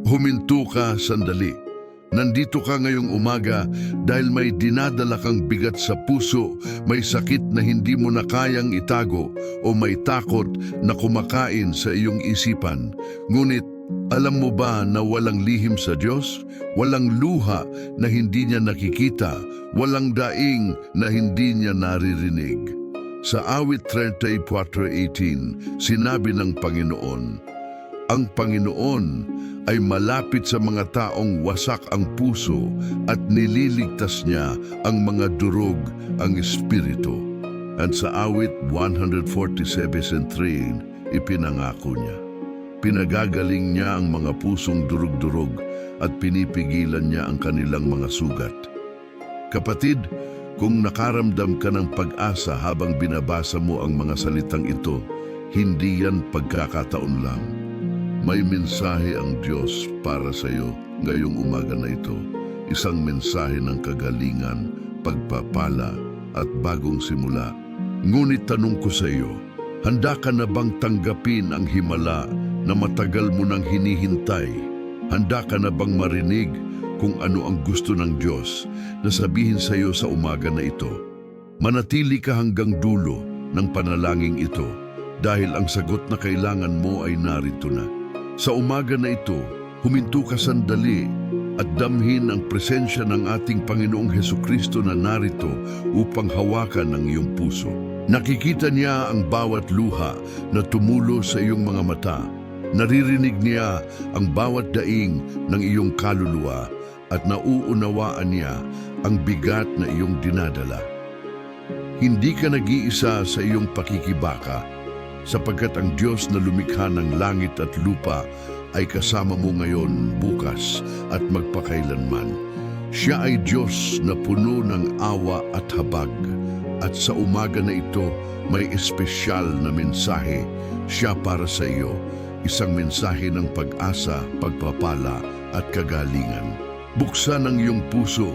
Huminto ka sandali. Nandito ka ngayong umaga dahil may dinadala kang bigat sa puso, may sakit na hindi mo na kayang itago o may takot na kumakain sa iyong isipan. Ngunit alam mo ba na walang lihim sa Diyos? Walang luha na hindi niya nakikita, walang daing na hindi niya naririnig. Sa awit 34:18, sinabi ng Panginoon, ang Panginoon ay malapit sa mga taong wasak ang puso at nililigtas niya ang mga durog ang espiritu. At sa awit 147:3, ipinangako niya. Pinagagaling niya ang mga pusong durug-durog at pinipigilan niya ang kanilang mga sugat. Kapatid, kung nakaramdam ka ng pag-asa habang binabasa mo ang mga salitang ito, hindi yan pagkakataon lang. May mensahe ang Diyos para sa iyo ngayong umaga na ito. Isang mensahe ng kagalingan, pagpapala at bagong simula. Ngunit tanong ko sa iyo, handa ka na bang tanggapin ang himala na matagal mo nang hinihintay? Handa ka na bang marinig kung ano ang gusto ng Diyos na sabihin sa iyo sa umaga na ito? Manatili ka hanggang dulo ng panalangin ito dahil ang sagot na kailangan mo ay narito na. Sa umaga na ito, huminto ka sandali at damhin ang presensya ng ating Panginoong Hesukristo na narito upang hawakan ang iyong puso. Nakikita niya ang bawat luha na tumulo sa iyong mga mata. Naririnig niya ang bawat daing ng iyong kaluluwa at nauunawaan niya ang bigat na iyong dinadala. Hindi ka nag-iisa sa iyong pakikibaka, sapagkat ang Diyos na lumikha ng langit at lupa ay kasama mo ngayon, bukas at magpakailanman. Siya ay Diyos na puno ng awa at habag. At sa umaga na ito, may espesyal na mensahe siya para sa iyo. Isang mensahe ng pag-asa, pagpapala at kagalingan. Buksan ang iyong puso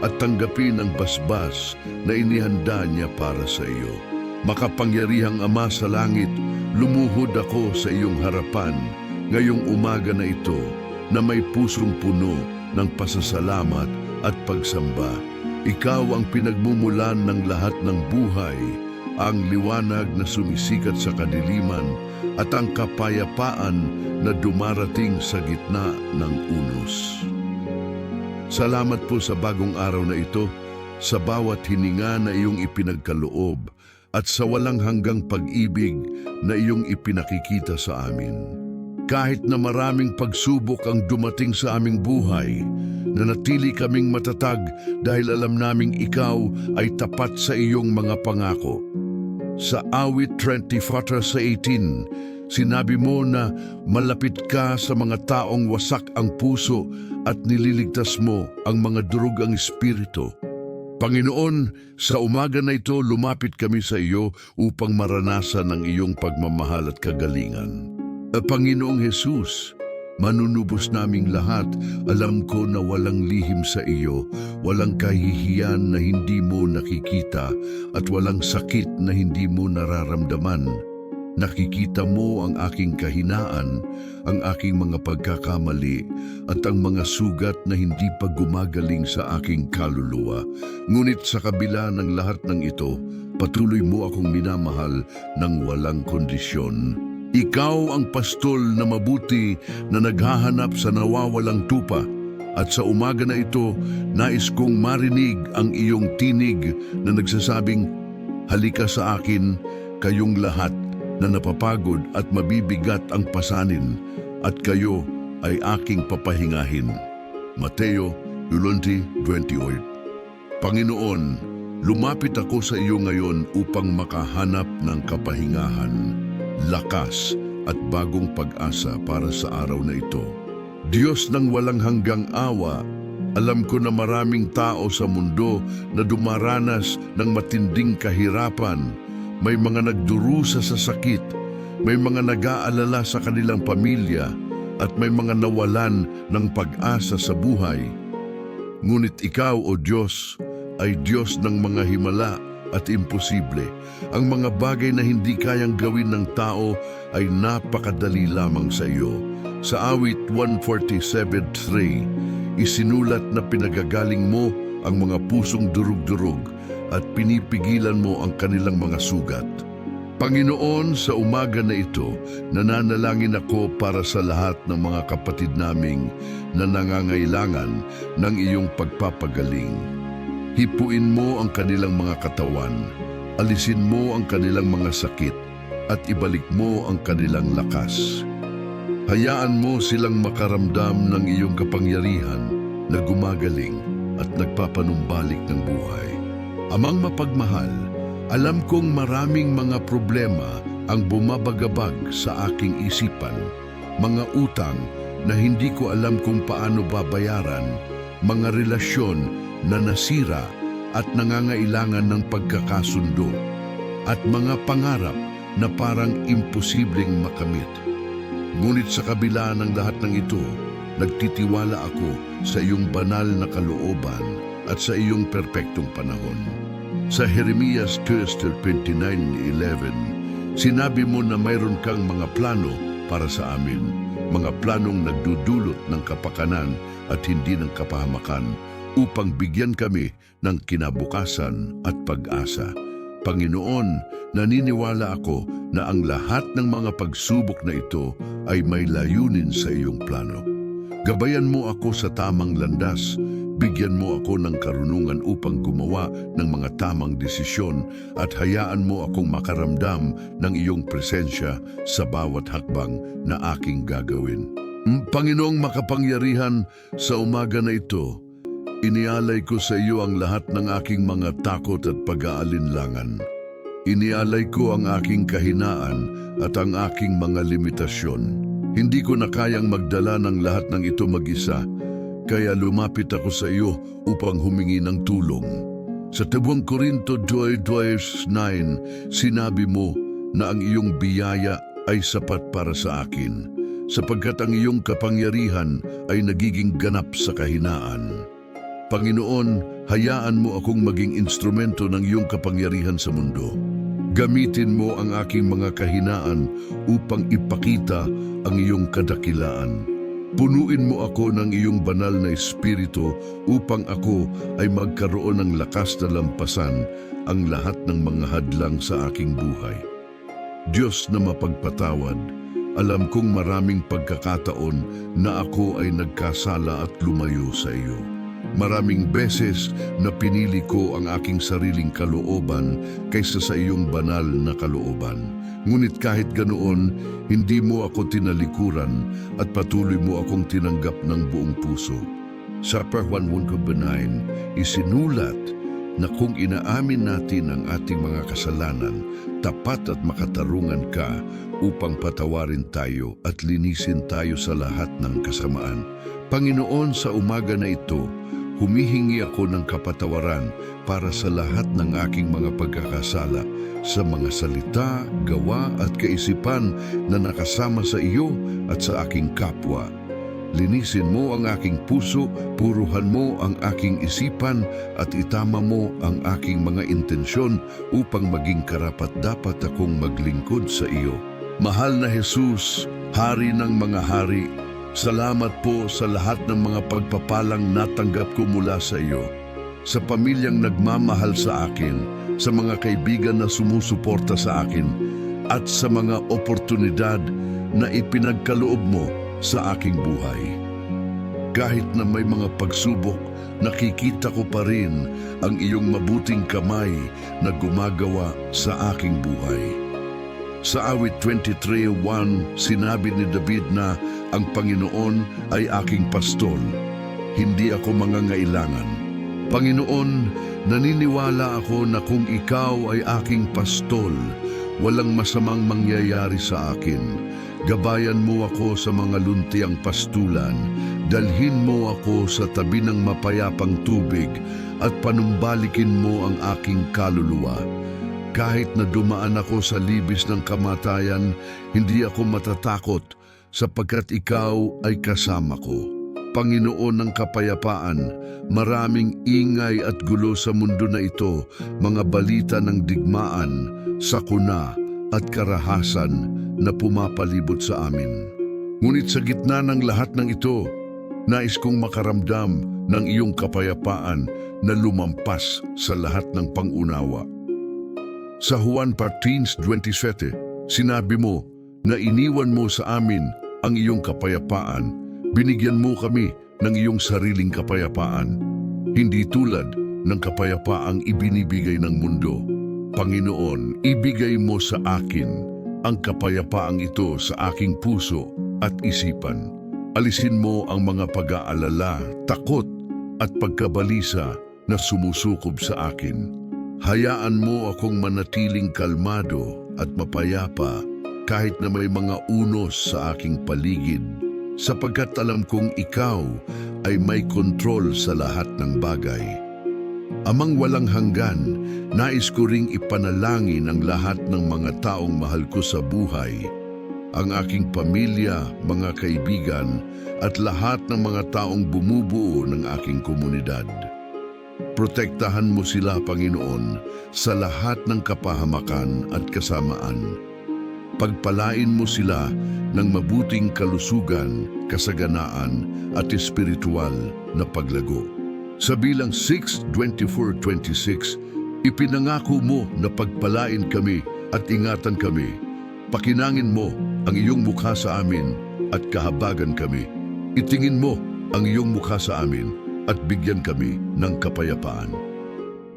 at tanggapin ang basbas na inihanda niya para sa iyo. Makapangyarihang Ama sa langit, lumuhod ako sa iyong harapan ngayong umaga na ito na may pusong puno ng pasasalamat at pagsamba. Ikaw ang pinagmumulan ng lahat ng buhay, ang liwanag na sumisikat sa kadiliman at ang kapayapaan na dumarating sa gitna ng unos. Salamat po sa bagong araw na ito, sa bawat hininga na iyong ipinagkaloob at sa walang hanggang pag-ibig na iyong ipinakikita sa amin. Kahit na maraming pagsubok ang dumating sa aming buhay, nanatili kaming matatag dahil alam naming ikaw ay tapat sa iyong mga pangako. Sa awit 24:18, sinabi mo na malapit ka sa mga taong wasak ang puso at nililigtas mo ang mga durugang espiritu. Panginoon, sa umaga na ito lumapit kami sa iyo upang maranasan ang iyong pagmamahal at kagalingan. Panginoong Jesus, manunubos naming lahat, alam ko na walang lihim sa iyo, walang kahihiyan na hindi mo nakikita at walang sakit na hindi mo nararamdaman. Nakikita mo ang aking kahinaan, ang aking mga pagkakamali at ang mga sugat na hindi pa gumagaling sa aking kaluluwa. Ngunit sa kabila ng lahat ng ito, patuloy mo akong minamahal ng walang kondisyon. Ikaw ang pastol na mabuti na naghahanap sa nawawalang tupa. At sa umaga na ito, nais kong marinig ang iyong tinig na nagsasabing, halika sa akin, kayong lahat na napapagod at mabibigat ang pasanin, at kayo ay aking papahingahin. Mateo 11:28. Panginoon, lumapit ako sa iyo ngayon upang makahanap ng kapahingahan, lakas at bagong pag-asa para sa araw na ito. Diyos ng walang hanggang awa, alam ko na maraming tao sa mundo na dumaranas ng matinding kahirapan. May mga nagdurusa sa sakit, may mga nag-aalala sa kanilang pamilya, at may mga nawalan ng pag-asa sa buhay. Ngunit ikaw, O Diyos, ay Diyos ng mga himala at imposible. Ang mga bagay na hindi kayang gawin ng tao ay napakadali lamang sa iyo. Sa awit 147:3, isinulat na pinagagaling mo ang mga pusong durug-durug at pinipigilan mo ang kanilang mga sugat. Panginoon, sa umaga na ito, nananalangin ako para sa lahat ng mga kapatid naming na nangangailangan ng iyong pagpapagaling. Hipuin mo ang kanilang mga katawan, alisin mo ang kanilang mga sakit, at ibalik mo ang kanilang lakas. Hayaan mo silang makaramdam ng iyong kapangyarihan na gumagaling at nagpapanumbalik ng buhay. Amang mapagmahal, alam kong maraming mga problema ang bumabagabag sa aking isipan, mga utang na hindi ko alam kung paano babayaran, mga relasyon na nasira at nangangailangan ng pagkakasundo, at mga pangarap na parang imposibleng makamit. Ngunit sa kabila ng lahat ng ito, nagtitiwala ako sa iyong banal na kalooban at sa iyong perpektong panahon. Sa Jeremias 29:11, sinabi mo na mayroon kang mga plano para sa amin, mga planong nagdudulot ng kapakanan at hindi ng kapahamakan, upang bigyan kami ng kinabukasan at pag-asa. Panginoon, naniniwala ako na ang lahat ng mga pagsubok na ito ay may layunin sa iyong plano. Gabayan mo ako sa tamang landas. Bigyan mo ako ng karunungan upang gumawa ng mga tamang desisyon at hayaan mo akong makaramdam ng iyong presensya sa bawat hakbang na aking gagawin. Panginoong makapangyarihan, sa umaga na ito, inialay ko sa iyo ang lahat ng aking mga takot at pag-aalinlangan. Inialay ko ang aking kahinaan at ang aking mga limitasyon. Hindi ko na kayang magdala ng lahat ng ito mag-isa, kaya lumapit ako sa iyo upang humingi ng tulong. Sa 2 Korinto 2:9, sinabi mo na ang iyong biyaya ay sapat para sa akin, sapagkat ang iyong kapangyarihan ay nagiging ganap sa kahinaan. Panginoon, hayaan mo akong maging instrumento ng iyong kapangyarihan sa mundo. Gamitin mo ang aking mga kahinaan upang ipakita ang iyong kadakilaan. Punuin mo ako ng iyong banal na espiritu upang ako ay magkaroon ng lakas na lampasan ang lahat ng mga hadlang sa aking buhay. Diyos na mapagpatawad, alam kong maraming pagkakataon na ako ay nagkasala at lumayo sa iyo. Maraming beses na pinili ko ang aking sariling kalooban kaysa sa iyong banal na kalooban. Ngunit kahit ganoon, hindi mo ako tinalikuran at patuloy mo akong tinanggap ng buong puso. Sa Psalm 1:9, isinulat na kung inaamin natin ang ating mga kasalanan, tapat at makatarungan ka upang patawarin tayo at linisin tayo sa lahat ng kasamaan. Panginoon, sa umaga na ito, humihingi ako ng kapatawaran para sa lahat ng aking mga pagkakasala, sa mga salita, gawa at kaisipan na nakasama sa iyo at sa aking kapwa. Linisin mo ang aking puso, puruhan mo ang aking isipan at itama mo ang aking mga intensyon upang maging karapat-dapat akong maglingkod sa iyo. Mahal na Jesus, Hari ng mga hari, salamat po sa lahat ng mga pagpapalang natanggap ko mula sa iyo. Sa pamilyang nagmamahal sa akin, sa mga kaibigan na sumusuporta sa akin, at sa mga oportunidad na ipinagkaloob mo sa aking buhay. Kahit na may mga pagsubok, nakikita ko pa rin ang iyong mabuting kamay na gumagawa sa aking buhay. Sa awit 23:1, sinabi ni David na ang Panginoon ay aking pastol, hindi ako mangangailangan. Panginoon, naniniwala ako na kung ikaw ay aking pastol, walang masamang mangyayari sa akin. Gabayan mo ako sa mga luntiang pastulan, dalhin mo ako sa tabi ng mapayapang tubig, at panumbalikin mo ang aking kaluluwa. Kahit na dumaan ako sa libis ng kamatayan, hindi ako matatakot sapagkat ikaw ay kasama ko. Panginoon ng kapayapaan, maraming ingay at gulo sa mundo na ito, mga balita ng digmaan, sakuna at karahasan na pumapalibot sa amin. Ngunit sa gitna ng lahat ng ito, nais kong makaramdam ng iyong kapayapaan na lumampas sa lahat ng pangunawa. Sa Juan 14:27, sinabi mo na iniwan mo sa amin ang iyong kapayapaan, binigyan mo kami ng iyong sariling kapayapaan, hindi tulad ng kapayapaang ibinibigay ng mundo. Panginoon, ibigay mo sa akin ang kapayapaang ito sa aking puso at isipan. Alisin mo ang mga pag-aalala, takot at pagkabalisa na sumusukob sa akin. Hayaan mo akong manatiling kalmado at mapayapa kahit na may mga unos sa aking paligid, sapagkat alam kong ikaw ay may kontrol sa lahat ng bagay. Amang walang hanggan, nais ko ring ipanalangin ang lahat ng mga taong mahal ko sa buhay, ang aking pamilya, mga kaibigan, at lahat ng mga taong bumubuo ng aking komunidad. Protektahan mo sila, Panginoon, sa lahat ng kapahamakan at kasamaan. Pagpalain mo sila ng mabuting kalusugan, kasaganaan at espiritual na paglago. Sa bilang 6:24-26, ipinangako mo na pagpalain kami at ingatan kami. Pakinangin mo ang iyong mukha sa amin at kahabagan kami. Itingin mo ang iyong mukha sa amin at bigyan kami ng kapayapaan.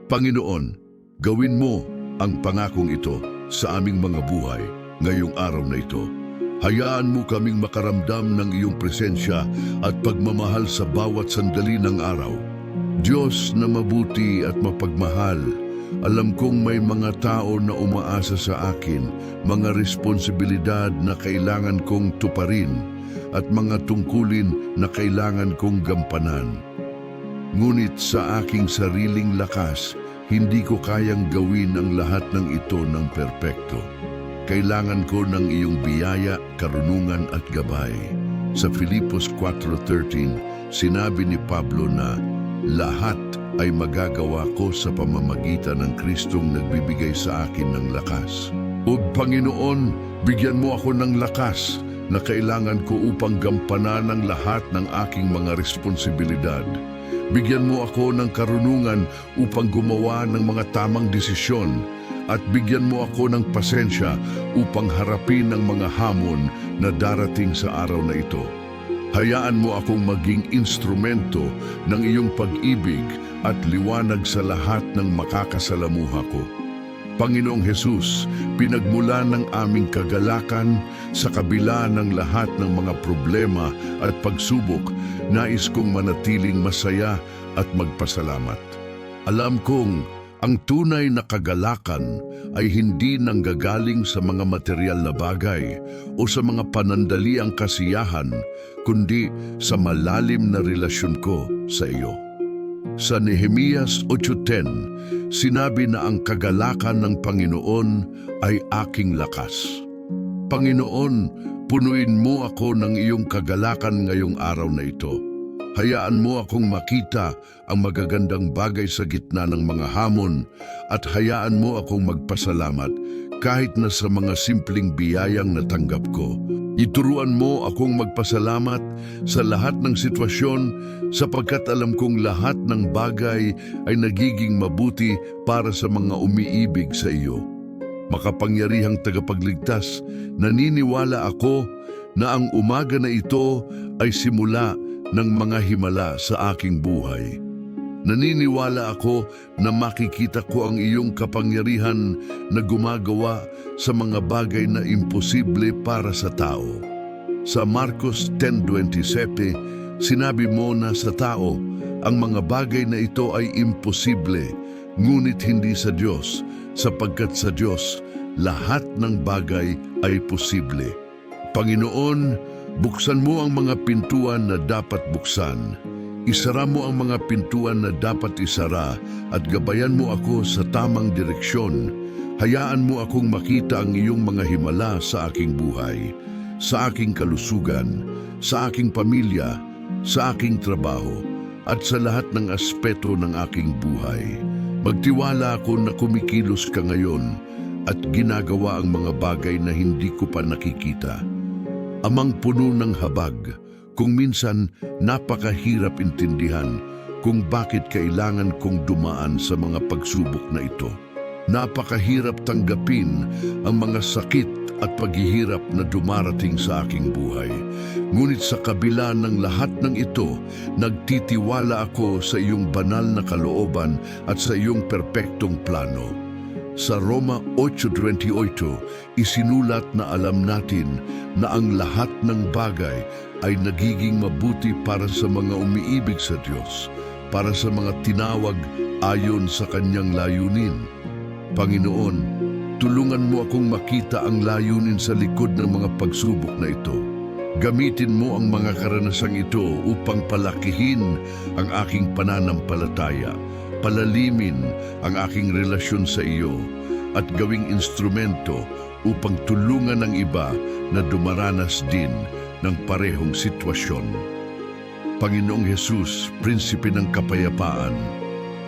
Panginoon, gawin mo ang pangakong ito sa aming mga buhay ngayong araw na ito. Hayaan mo kaming makaramdam ng iyong presensya at pagmamahal sa bawat sandali ng araw. Diyos na mabuti at mapagmahal, alam kong may mga tao na umaasa sa akin, mga responsibilidad na kailangan kong tuparin at mga tungkulin na kailangan kong gampanan. Ngunit sa aking sariling lakas, hindi ko kayang gawin ang lahat ng ito ng perpekto. Kailangan ko ng iyong biyaya, karunungan at gabay. Sa Filipos 4:13, sinabi ni Pablo na lahat ay magagawa ko sa pamamagitan ng Kristong nagbibigay sa akin ng lakas. O Panginoon, bigyan mo ako ng lakas na kailangan ko upang gampanan ang lahat ng aking mga responsibilidad. Bigyan mo ako ng karunungan upang gumawa ng mga tamang desisyon at bigyan mo ako ng pasensya upang harapin ang mga hamon na darating sa araw na ito. Hayaan mo akong maging instrumento ng iyong pag-ibig at liwanag sa lahat ng makakasalamuha ko. Panginoong Hesus, pinagmula ng aming kagalakan sa kabila ng lahat ng mga problema at pagsubok, nais kong manatiling masaya at magpasalamat. Alam kong ang tunay na kagalakan ay hindi nanggagaling sa mga material na bagay o sa mga panandaliang kasiyahan, kundi sa malalim na relasyon ko sa iyo. Sa Nehemias 8:10, sinabi na ang kagalakan ng Panginoon ay aking lakas. Panginoon, punuin mo ako ng iyong kagalakan ngayong araw na ito. Hayaan mo akong makita ang magagandang bagay sa gitna ng mga hamon at hayaan mo akong magpasalamat kahit na sa mga simpleng biyayang natanggap ko. Ituruan mo akong magpasalamat sa lahat ng sitwasyon sapagkat alam kong lahat ng bagay ay nagiging mabuti para sa mga umiibig sa iyo. Makapangyarihang tagapagligtas, naniniwala ako na ang umaga na ito ay simula ng mga himala sa aking buhay. Naniniwala ako na makikita ko ang iyong kapangyarihan na gumagawa sa mga bagay na imposible para sa tao. Sa Marcos 10:27, sinabi mo na sa tao, ang mga bagay na ito ay imposible, ngunit hindi sa Diyos, sapagkat sa Diyos, lahat ng bagay ay posible. Panginoon, buksan mo ang mga pintuan na dapat buksan. Isara mo ang mga pintuan na dapat isara at gabayan mo ako sa tamang direksyon. Hayaan mo akong makita ang iyong mga himala sa aking buhay, sa aking kalusugan, sa aking pamilya, sa aking trabaho, at sa lahat ng aspeto ng aking buhay. Magtiwala ako na kumikilos ka ngayon at ginagawa ang mga bagay na hindi ko pa nakikita. Amang puno ng habag, kung minsan napakahirap intindihan kung bakit kailangan kong dumaan sa mga pagsubok na ito. Napakahirap tanggapin ang mga sakit at paghihirap na dumarating sa aking buhay. Ngunit sa kabila ng lahat ng ito, nagtitiwala ako sa iyong banal na kalooban at sa iyong perpektong plano. Sa Roma 8:28, isinulat na alam natin na ang lahat ng bagay ay nagiging mabuti para sa mga umiibig sa Diyos, para sa mga tinawag ayon sa kanyang layunin. Panginoon, tulungan mo akong makita ang layunin sa likod ng mga pagsubok na ito. Gamitin mo ang mga karanasang ito upang palakihin ang aking pananampalataya, palalimin ang aking relasyon sa iyo, at gawing instrumento upang tulungan ang iba na dumaranas din ng parehong sitwasyon. Panginoong Hesus, Prinsipe ng Kapayapaan,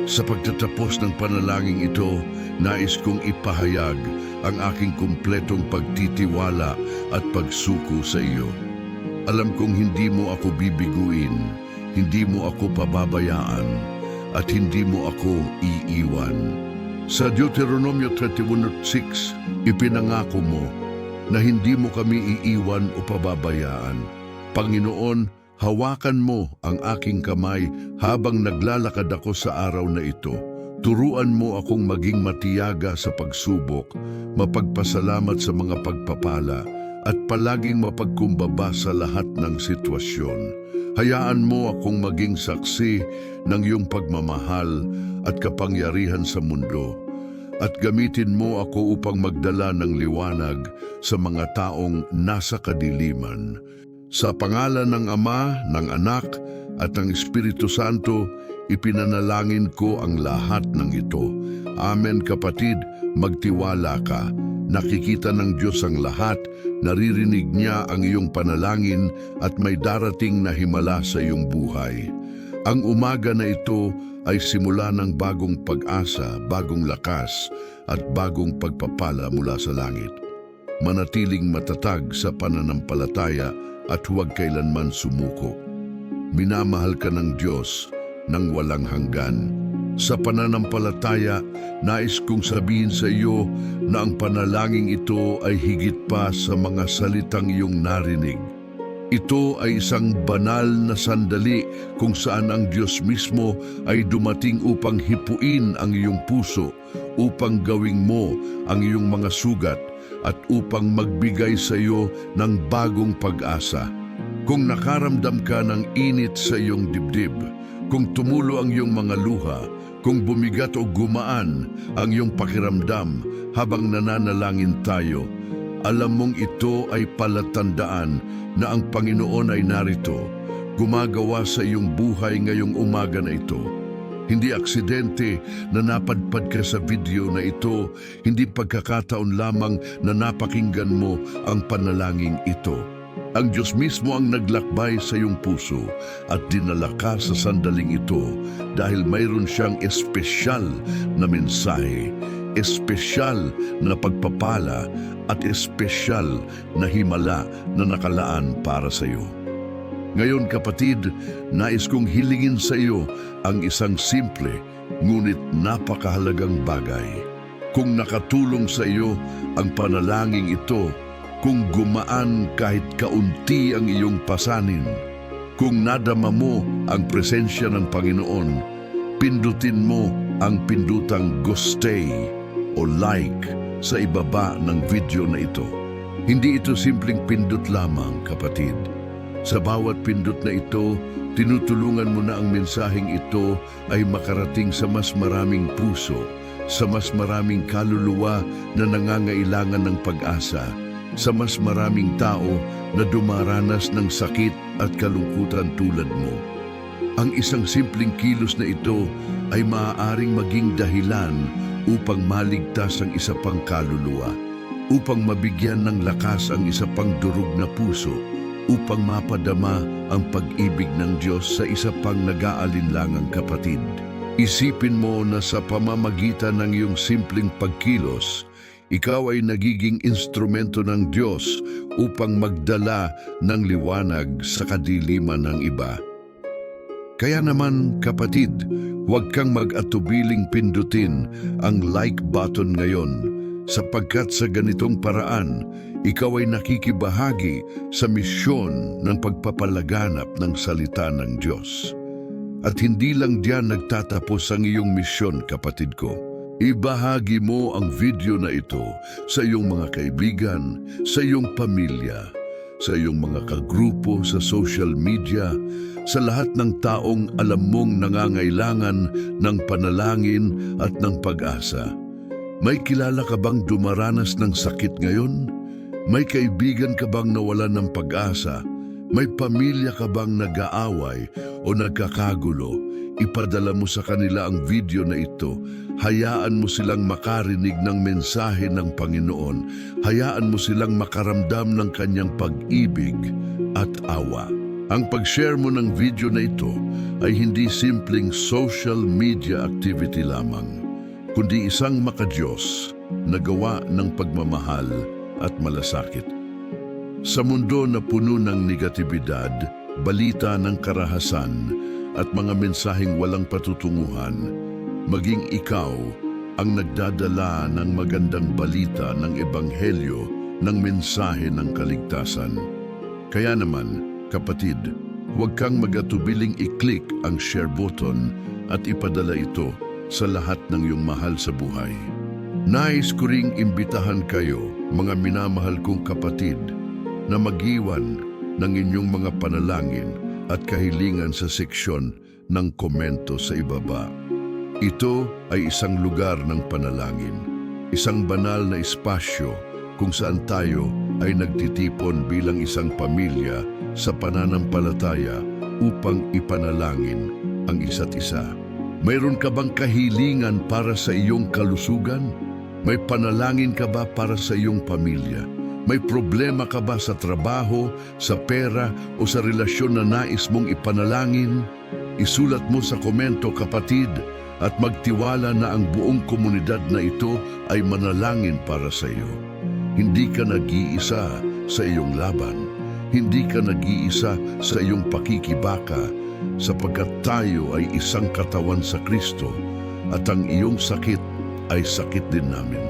sa pagtatapos ng panalangin ito, nais kong ipahayag ang aking kumpletong pagtitiwala at pagsuko sa iyo. Alam kong hindi mo ako bibiguin, hindi mo ako pababayaan, at hindi mo ako iiwan. Sa Deuteronomio 31:6, ipinangako mo na hindi mo kami iiwan o pababayaan. Panginoon, hawakan mo ang aking kamay habang naglalakad ako sa araw na ito. Turuan mo akong maging matiyaga sa pagsubok, mapagpasalamat sa mga pagpapala, at palaging mapagkumbaba sa lahat ng sitwasyon. Hayaan mo akong maging saksi ng iyong pagmamahal at kapangyarihan sa mundo. At gamitin mo ako upang magdala ng liwanag sa mga taong nasa kadiliman. Sa pangalan ng Ama, ng Anak, at ng Espiritu Santo, ipinanalangin ko ang lahat ng ito. Amen. Kapatid, magtiwala ka. Nakikita ng Diyos ang lahat, naririnig niya ang iyong panalangin at may darating na himala sa iyong buhay. Ang umaga na ito ay simula ng bagong pag-asa, bagong lakas, at bagong pagpapala mula sa langit. Manatiling matatag sa pananampalataya at huwag kailanman sumuko. Minamahal ka ng Diyos ng walang hanggan. Sa pananampalataya, nais kong sabihin sa iyo na ang panalangin ito ay higit pa sa mga salitang iyong narinig. Ito ay isang banal na sandali kung saan ang Diyos mismo ay dumating upang hipuin ang iyong puso, upang gawing mo ang iyong mga sugat, at upang magbigay sa iyo ng bagong pag-asa. Kung nakaramdam ka ng init sa iyong dibdib, kung tumulo ang iyong mga luha, kung bumigat o gumaan ang iyong pakiramdam habang nananalangin tayo, alam mong ito ay palatandaan na ang Panginoon ay narito, gumagawa sa iyong buhay ngayong umaga na ito. Hindi aksidente na napadpad ka sa video na ito, hindi pagkakataon lamang na napakinggan mo ang panalangin ito. Ang Diyos mismo ang naglakbay sa iyong puso at dinala ka sa sandaling ito dahil mayroon siyang espesyal na mensahe, espesyal na pagpapala at espesyal na himala na nakalaan para sa iyo. Ngayon kapatid, nais kong hilingin sa iyo ang isang simple ngunit napakahalagang bagay. Kung nakatulong sa iyo ang panalangin ito, kung gumaan kahit kaunti ang iyong pasanin, kung nadama mo ang presensya ng Panginoon, pindutin mo ang pindutang gustay o like sa ibaba ng video na ito. Hindi ito simpleng pindot lamang, kapatid. Sa bawat pindot na ito, tinutulungan mo na ang mensaheng ito ay makarating sa mas maraming puso, sa mas maraming kaluluwa na nangangailangan ng pag-asa, sa mas maraming tao na dumaranas ng sakit at kalungkutan tulad mo. Ang isang simpleng kilos na ito ay maaaring maging dahilan upang maligtas ang isa pang kaluluwa, upang mabigyan ng lakas ang isa pang durog na puso, upang mapadama ang pag-ibig ng Diyos sa isa pang nag-aalinlangang kapatid. Isipin mo na sa pamamagitan ng iyong simpleng pagkilos, ikaw ay nagiging instrumento ng Diyos upang magdala ng liwanag sa kadiliman ng iba. Kaya naman, kapatid, huwag kang mag-atubiling pindutin ang like button ngayon, sapagkat sa ganitong paraan, ikaw ay nakikibahagi sa misyon ng pagpapalaganap ng salita ng Diyos. At hindi lang diyan nagtatapos ang iyong misyon, kapatid ko. Ibahagi mo ang video na ito sa iyong mga kaibigan, sa iyong pamilya, sa iyong mga kagrupo sa social media, sa lahat ng taong alam mong nangangailangan ng panalangin at ng pag-asa. May kilala ka bang dumaranas ng sakit ngayon? May kaibigan ka bang nawalan ng pag-asa? May pamilya ka bang nag-aaway o nagkakagulo? Ipadala mo sa kanila ang video na ito. Hayaan mo silang makarinig ng mensahe ng Panginoon. Hayaan mo silang makaramdam ng kanyang pag-ibig at awa. Ang pag-share mo ng video na ito ay hindi simpleng social media activity lamang, kundi isang makadiyos na gawa ng pagmamahal at malasakit. Sa mundo na puno ng negatibidad, balita ng karahasan at mga mensaheng walang patutunguhan, maging ikaw ang nagdadala ng magandang balita ng ebanghelyo ng mensahe ng kaligtasan. Kaya naman, kapatid, huwag kang mag-atubiling i-click ang share button at ipadala ito sa lahat ng iyong mahal sa buhay. Nais ko ring imbitahan kayo, mga minamahal kong kapatid, na mag-iwan ng inyong mga panalangin at kahilingan sa seksyon ng komento sa ibaba. Ito ay isang lugar ng panalangin, isang banal na espasyo kung saan tayo ay nagtitipon bilang isang pamilya sa pananampalataya upang ipanalangin ang isa't isa. Mayroon ka bang kahilingan para sa iyong kalusugan? May panalangin ka ba para sa iyong pamilya? May problema ka ba sa trabaho, sa pera o sa relasyon na nais mong ipanalangin? Isulat mo sa komento, kapatid, at magtiwala na ang buong komunidad na ito ay manalangin para sa iyo. Hindi ka nag-iisa sa iyong laban. Hindi ka nag-iisa sa iyong pakikibaka, sapagkat tayo ay isang katawan sa Kristo at ang iyong sakit ay sakit din namin.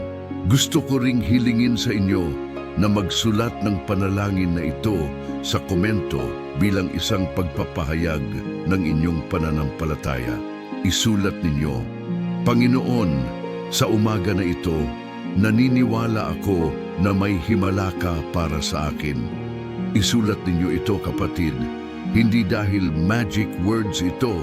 Gusto ko ring hilingin sa inyo na magsulat ng panalangin na ito sa komento bilang isang pagpapahayag ng inyong pananampalataya. Isulat ninyo, Panginoon, sa umaga na ito, naniniwala ako na may himala ka para sa akin. Isulat ninyo ito, kapatid, hindi dahil magic words ito,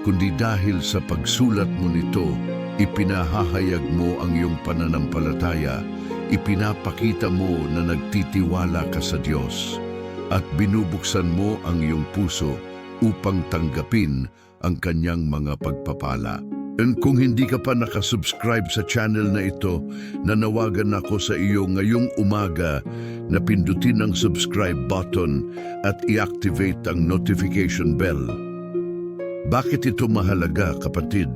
kundi dahil sa pagsulat mo nito, ipinahahayag mo ang iyong pananampalataya, ipinapakita mo na nagtitiwala ka sa Diyos, at binubuksan mo ang iyong puso upang tanggapin ang kanyang mga pagpapala. And kung hindi ka pa nakasubscribe sa channel na ito, nanawagan ako sa iyo ngayong umaga na pindutin ang subscribe button at i-activate ang notification bell. Bakit ito mahalaga, kapatid?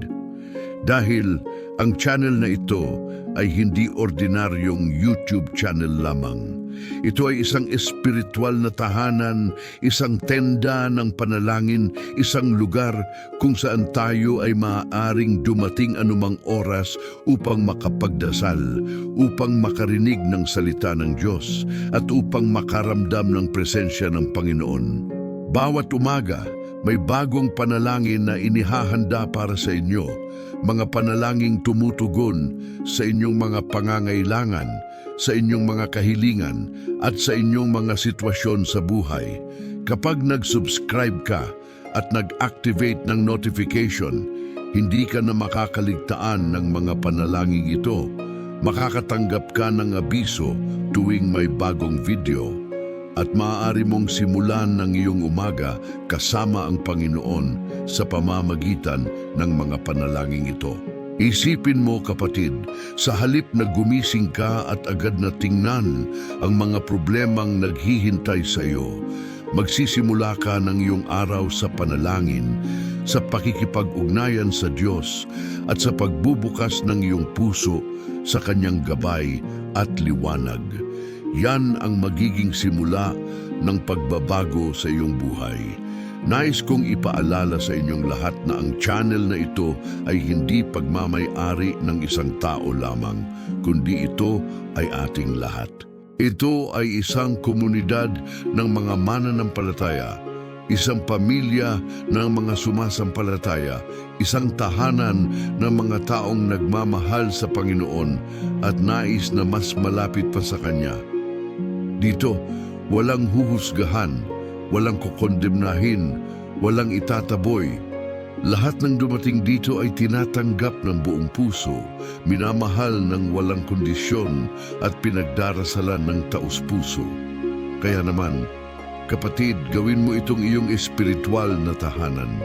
Dahil ang channel na ito ay hindi ordinaryong YouTube channel lamang. Ito ay isang espiritual na tahanan, isang tenda ng panalangin, isang lugar kung saan tayo ay maaaring dumating anumang oras upang makapagdasal, upang makarinig ng salita ng Diyos, at upang makaramdam ng presensya ng Panginoon. Bawat umaga, may bagong panalangin na inihahanda para sa inyo, mga panalangin tumutugon sa inyong mga pangangailangan, sa inyong mga kahilingan at sa inyong mga sitwasyon sa buhay. Kapag nag-subscribe ka at nag-activate ng notification, hindi ka na makakaligtaan ng mga panalangin ito. Makakatanggap ka ng abiso tuwing may bagong video at maaari mong simulan ng iyong umaga kasama ang Panginoon sa pamamagitan ng mga panalangin ito. Isipin mo kapatid, sa halip na gumising ka at agad na tingnan ang mga problemang naghihintay sa iyo, magsisimula ka ng iyong araw sa panalangin, sa pakikipag-ugnayan sa Diyos at sa pagbubukas ng iyong puso sa Kanyang gabay at liwanag. Yan ang magiging simula ng pagbabago sa iyong buhay. Nais kong ipaalala sa inyong lahat na ang channel na ito ay hindi pagmamay-ari ng isang tao lamang, kundi ito ay ating lahat. Ito ay isang komunidad ng mga mananampalataya, isang pamilya ng mga sumasampalataya, isang tahanan ng mga taong nagmamahal sa Panginoon at nais na mas malapit pa sa Kanya. Dito, walang huhusgahan, walang kukondemnahin, walang itataboy. Lahat ng dumating dito ay tinatanggap ng buong puso, minamahal ng walang kondisyon at pinagdarasalan ng taos-puso. Kaya naman, kapatid, gawin mo itong iyong espiritual na tahanan.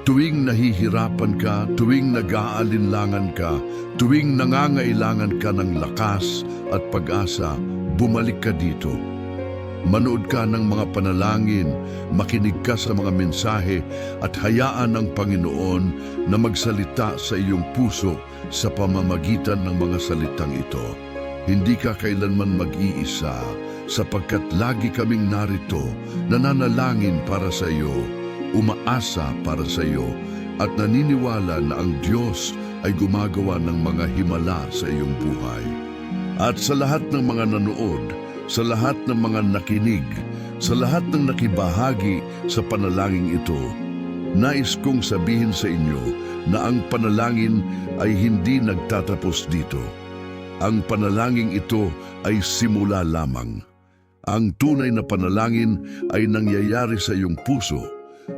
Tuwing nahihirapan ka, tuwing nag-aalinlangan ka, tuwing nangangailangan ka ng lakas at pag-asa, bumalik ka dito. Manood ka ng mga panalangin, makinig ka sa mga mensahe at hayaan ang Panginoon na magsalita sa iyong puso sa pamamagitan ng mga salitang ito. Hindi ka kailanman mag-iisa sapagkat lagi kaming narito, nananalangin para sa iyo, umaasa para sa iyo at naniniwala na ang Diyos ay gumagawa ng mga himala sa iyong buhay. At sa lahat ng mga nanood, sa lahat ng mga nakinig, sa lahat ng nakibahagi sa panalangin ito, nais kong sabihin sa inyo na ang panalangin ay hindi nagtatapos dito. Ang panalangin ito ay simula lamang. Ang tunay na panalangin ay nangyayari sa iyong puso,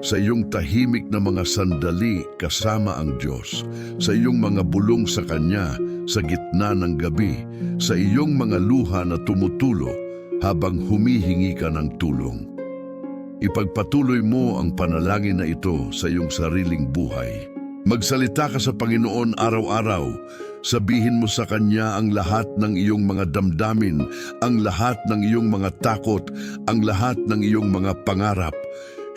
sa iyong tahimik na mga sandali kasama ang Diyos, sa iyong mga bulong sa Kanya sa gitna ng gabi, sa iyong mga luha na tumutulo habang humihingi ka ng tulong. Ipagpatuloy mo ang panalangin na ito sa iyong sariling buhay. Magsalita ka sa Panginoon araw-araw. Sabihin mo sa Kanya ang lahat ng iyong mga damdamin, ang lahat ng iyong mga takot, ang lahat ng iyong mga pangarap.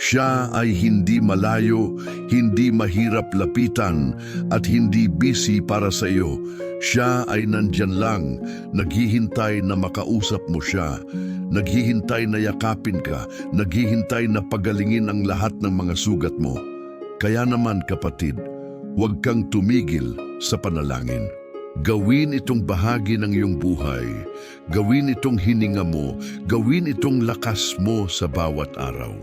Siya ay hindi malayo, hindi mahirap lapitan, at hindi busy para sa iyo. Siya ay nandyan lang, naghihintay na makausap mo siya, naghihintay na yakapin ka, naghihintay na pagalingin ang lahat ng mga sugat mo. Kaya naman kapatid, huwag kang tumigil sa panalangin. Gawin itong bahagi ng iyong buhay, gawin itong hininga mo, gawin itong lakas mo sa bawat araw.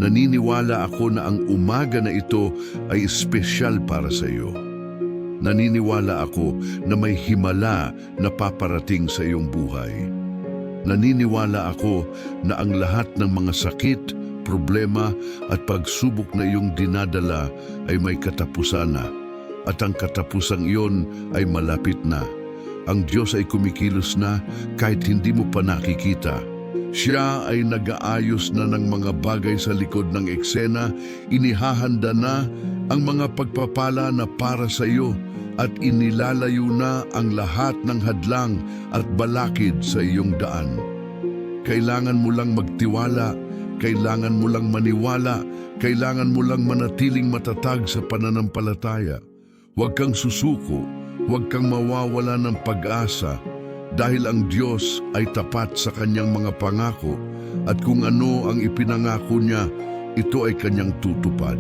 Naniniwala ako na ang umaga na ito ay espesyal para sa iyo. Naniniwala ako na may himala na paparating sa iyong buhay. Naniniwala ako na ang lahat ng mga sakit, problema at pagsubok na iyong dinadala ay may katapusan na. At ang katapusang iyon ay malapit na. Ang Diyos ay kumikilos na kahit hindi mo pa nakikita. Siya ay nag-aayos na ng mga bagay sa likod ng eksena, inihahanda na ang mga pagpapala na para sa iyo at inilalayo na ang lahat ng hadlang at balakid sa iyong daan. Kailangan mo lang magtiwala, kailangan mo lang maniwala, kailangan mo lang manatiling matatag sa pananampalataya. Huwag kang susuko, huwag kang mawawala ng pag-asa, dahil ang Diyos ay tapat sa Kanyang mga pangako at kung ano ang ipinangako niya, ito ay Kanyang tutupad.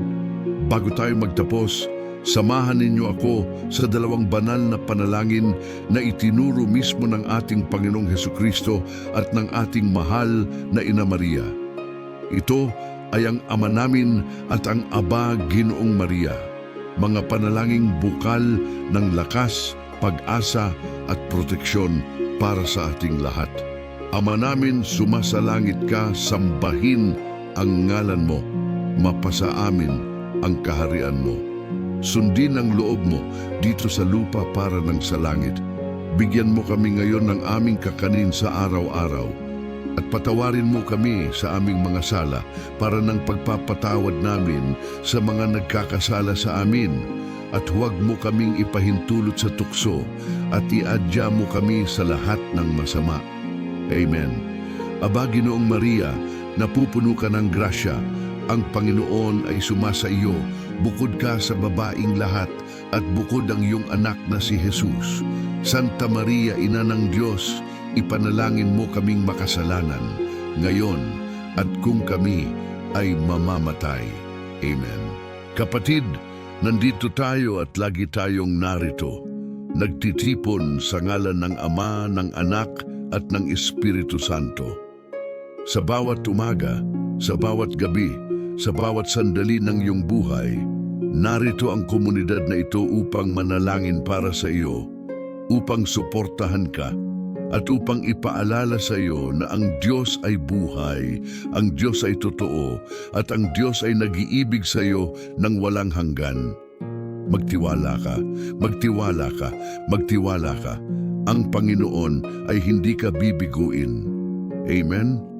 Bago tayo magtapos, samahan ninyo ako sa dalawang banal na panalangin na itinuro mismo ng ating Panginoong Hesukristo at ng ating mahal na Ina Maria. Ito ay ang Ama namin at ang Aba Ginoong Maria, mga panalangin bukal ng lakas, pag-asa at proteksyon para sa ating lahat. Ama namin, sumasalangit ka, sambahin ang ngalan mo, mapasa amin ang kaharian mo. Sundin ang loob mo dito sa lupa para ng sa langit. Bigyan mo kami ngayon ng aming kakanin sa araw-araw at patawarin mo kami sa aming mga sala para ng pagpapatawad namin sa mga nagkakasala sa amin. at huwag mo kaming ipahintulot sa tukso at iadya mo kami sa lahat ng masama. Amen. Aba, Ginoong Maria, napupuno ka ng grasya, ang Panginoon ay sumasa iyo, bukod ka sa babaing lahat, at bukod ang iyong anak na si Jesus. Santa Maria, Ina ng Diyos, ipanalangin mo kaming makasalanan, ngayon at kung kami ay mamamatay. Amen. Kapatid, nandito tayo at lagi tayong narito, nagtitipon sa ngalan ng Ama, ng Anak at ng Espiritu Santo. Sa bawat umaga, sa bawat gabi, sa bawat sandali ng iyong buhay, narito ang komunidad na ito upang manalangin para sa iyo, upang suportahan ka, at upang ipaalala sa iyo na ang Diyos ay buhay, ang Diyos ay totoo, at ang Diyos ay nag-iibig sa iyo ng walang hanggan. Magtiwala ka, magtiwala ka, magtiwala ka. Ang Panginoon ay hindi ka bibiguin. Amen?